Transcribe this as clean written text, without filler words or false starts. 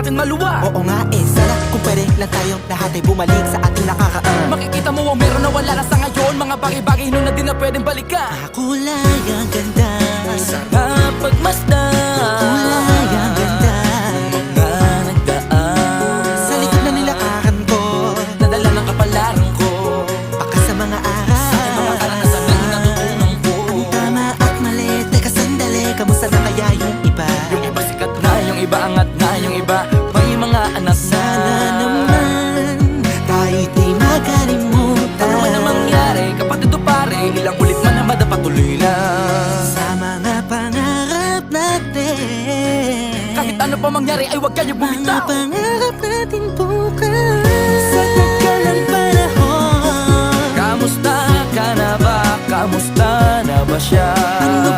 natin maluwa. Oo nga sana kung pwede lang tayong lahat ay bumalik sa ating nakakaan. Makikita mo ang meron na wala na sa ngayon. Mga bagay-bagay nun na di na pwedeng balikan. Kulay ang ganda, Sarap pagmasdan. kulay ang ganda. Mga nagdaan Sa likod na nilakaran ko, nadala ng kapalaran ko. baka sa mga aral, Mga karanasan na natutunan ko. ang tama at mali. Teka sandali, kamusta na kaya yung iba? Yung iba sikat na, yung iba angat na, yung iba may mga anak na. Sana naman tayo'y di makalimutan. Ano man ang mangyari, kapatid o pare, ilang ulit man na madapatuloy lang. Sa mga pangarap natin, Kahit ano pa mangyari ay huwag kayo mga bumitaw. pangarap natin bukas. Sa tagal ng panahon, Kamusta ka na ba? Kamusta na ba siya? ano